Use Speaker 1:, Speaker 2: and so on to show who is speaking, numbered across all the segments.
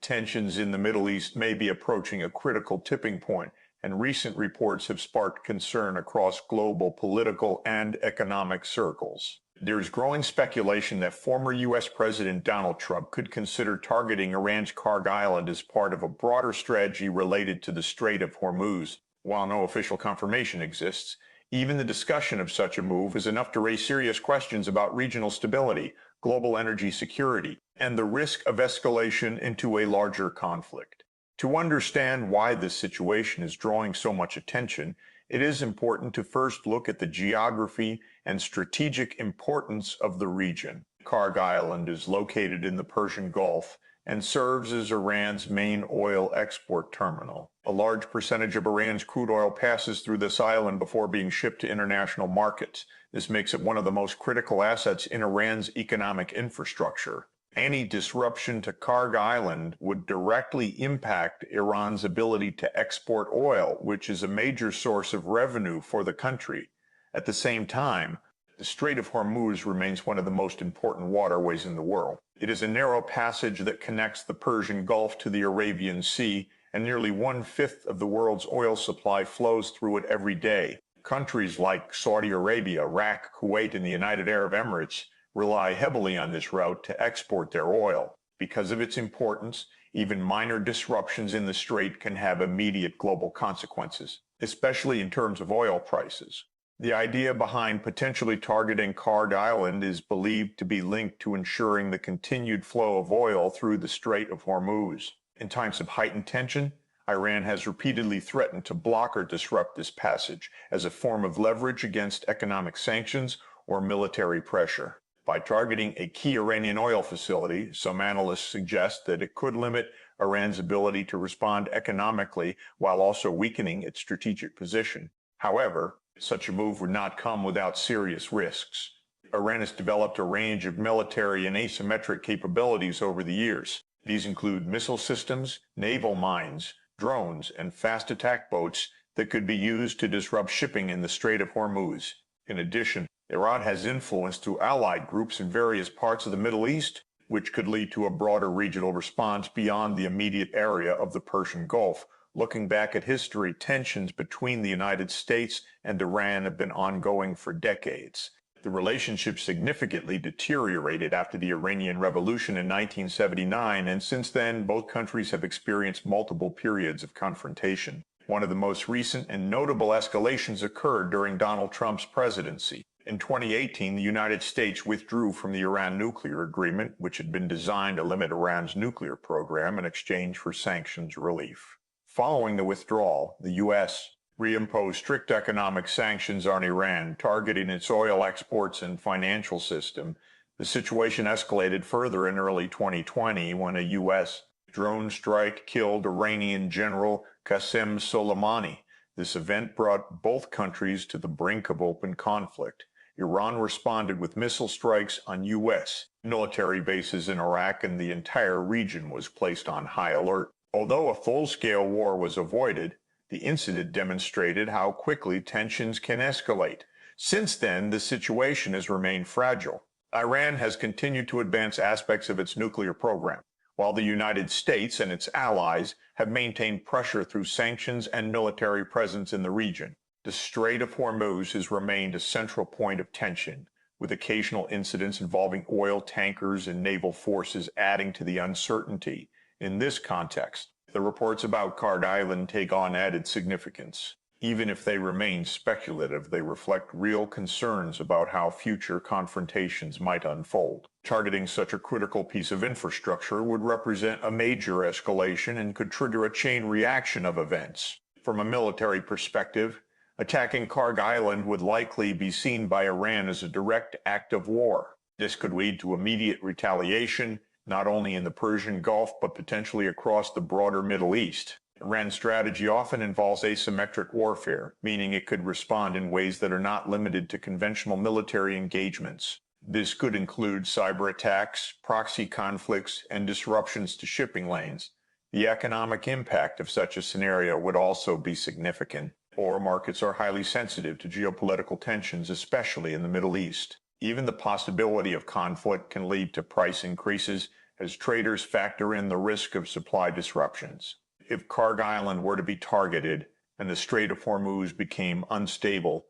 Speaker 1: tensions in the Middle East may be approaching a critical tipping point, and recent reports have sparked concern across global political and economic circles. There is growing speculation that former U.S. President Donald Trump could consider targeting Iran's Kharg Island as part of a broader strategy related to the Strait of Hormuz. While no official confirmation exists, even the discussion of such a move is enough to raise serious questions about regional stability, global energy security, and the risk of escalation into a larger conflict. To understand why this situation is drawing so much attention, it is important to first look at the geography and strategic importance of the region. Kharg Island is located in the Persian Gulf and serves as Iran's main oil export terminal. A large percentage of Iran's crude oil passes through this island before being shipped to international markets. This makes it one of the most critical assets in Iran's economic infrastructure. Any disruption to Kharg Island would directly impact Iran's ability to export oil, which is a major source of revenue for the country. At the same time, the Strait of Hormuz remains one of the most important waterways in the world. It is a narrow passage that connects the Persian Gulf to the Arabian Sea, and nearly one-fifth of the world's oil supply flows through it every day. Countries like Saudi Arabia, Iraq, Kuwait, and the United Arab Emirates rely heavily on this route to export their oil. Because of its importance, even minor disruptions in the strait can have immediate global consequences, especially in terms of oil prices. The idea behind potentially targeting Kharg Island is believed to be linked to ensuring the continued flow of oil through the Strait of Hormuz. In times of heightened tension, Iran has repeatedly threatened to block or disrupt this passage as a form of leverage against economic sanctions or military pressure. By targeting a key Iranian oil facility, some analysts suggest that it could limit Iran's ability to respond economically while also weakening its strategic position. However, such a move would not come without serious risks. Iran has developed a range of military and asymmetric capabilities over the years. These include missile systems, naval mines, drones, and fast attack boats that could be used to disrupt shipping in the Strait of Hormuz. In addition, Iran has influence through allied groups in various parts of the Middle East, which could lead to a broader regional response beyond the immediate area of the Persian Gulf. Looking back at history, tensions between the United States and Iran have been ongoing for decades. The relationship significantly deteriorated after the Iranian Revolution in 1979, and since then, both countries have experienced multiple periods of confrontation. One of the most recent and notable escalations occurred during Donald Trump's presidency. In 2018, the United States withdrew from the Iran nuclear agreement, which had been designed to limit Iran's nuclear program in exchange for sanctions relief. Following the withdrawal, the U.S. reimposed strict economic sanctions on Iran, targeting its oil exports and financial system. The situation escalated further in early 2020 when a U.S. drone strike killed Iranian General Qasem Soleimani. This event brought both countries to the brink of open conflict. Iran responded with missile strikes on U.S. military bases in Iraq, and the entire region was placed on high alert. Although a full-scale war was avoided, the incident demonstrated how quickly tensions can escalate. Since then, the situation has remained fragile. Iran has continued to advance aspects of its nuclear program, while the United States and its allies have maintained pressure through sanctions and military presence in the region. The Strait of Hormuz has remained a central point of tension, with occasional incidents involving oil tankers and naval forces adding to the uncertainty. In this context, the reports about Kharg Island take on added significance. Even if they remain speculative, they reflect real concerns about how future confrontations might unfold. Targeting such a critical piece of infrastructure would represent a major escalation and could trigger a chain reaction of events. From a military perspective, attacking Kharg Island would likely be seen by Iran as a direct act of war. This could lead to immediate retaliation, not only in the Persian Gulf, but potentially across the broader Middle East. Iran's strategy often involves asymmetric warfare, meaning it could respond in ways that are not limited to conventional military engagements. This could include cyber attacks, proxy conflicts, and disruptions to shipping lanes. The economic impact of such a scenario would also be significant. Oil markets are highly sensitive to geopolitical tensions, especially in the Middle East. Even the possibility of conflict can lead to price increases as traders factor in the risk of supply disruptions. If Kharg Island were to be targeted and the Strait of Hormuz became unstable,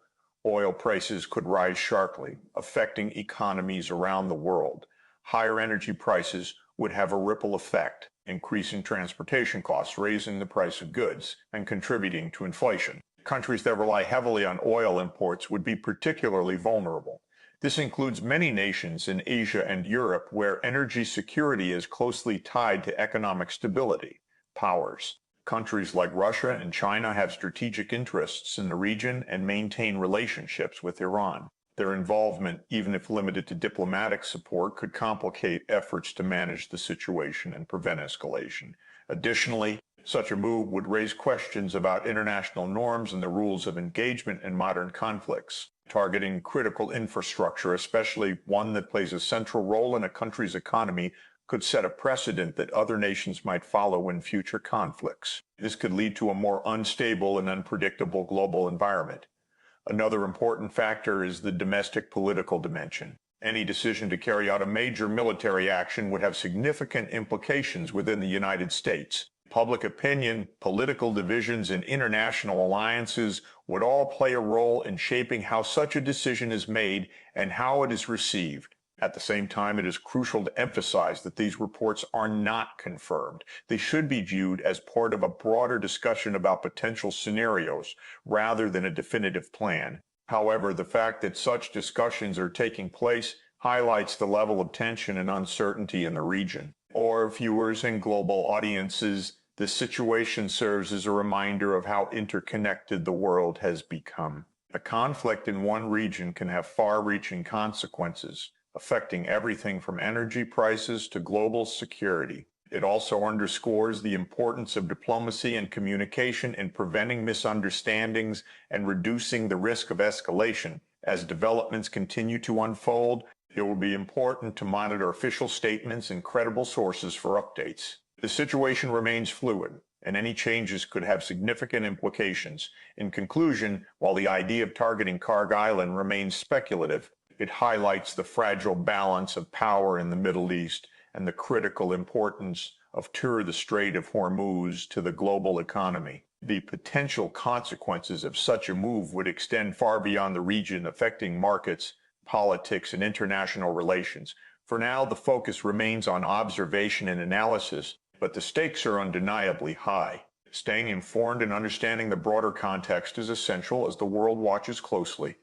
Speaker 1: oil prices could rise sharply, affecting economies around the world. Higher energy prices would have a ripple effect, increasing transportation costs, raising the price of goods, and contributing to inflation. Countries that rely heavily on oil imports would be particularly vulnerable. This includes many nations in Asia and Europe where energy security is closely tied to economic stability. Powers. Countries like Russia and China have strategic interests in the region and maintain relationships with Iran. Their involvement, even if limited to diplomatic support, could complicate efforts to manage the situation and prevent escalation. Additionally, such a move would raise questions about international norms and the rules of engagement in modern conflicts. Targeting critical infrastructure, especially one that plays a central role in a country's economy, could set a precedent that other nations might follow in future conflicts. This could lead to a more unstable and unpredictable global environment. Another important factor is the domestic political dimension. Any decision to carry out a major military action would have significant implications within the United States. Public opinion, political divisions, and international alliances would all play a role in shaping how such a decision is made and how it is received. At the same time, it is crucial to emphasize that these reports are not confirmed. They should be viewed as part of a broader discussion about potential scenarios rather than a definitive plan. However, the fact that such discussions are taking place highlights the level of tension and uncertainty in the region. For viewers and global audiences, this situation serves as a reminder of how interconnected the world has become. A conflict in one region can have far-reaching consequences, affecting everything from energy prices to global security. It also underscores the importance of diplomacy and communication in preventing misunderstandings and reducing the risk of escalation. As developments continue to unfold, it will be important to monitor official statements and credible sources for updates. The situation remains fluid, and any changes could have significant implications. In conclusion, while the idea of targeting Kharg Island remains speculative, it highlights the fragile balance of power in the Middle East and the critical importance of the Strait of Hormuz to the global economy. The potential consequences of such a move would extend far beyond the region, affecting markets, politics, and international relations. For now, the focus remains on observation and analysis, but the stakes are undeniably high. Staying informed and understanding the broader context is essential as the world watches closely.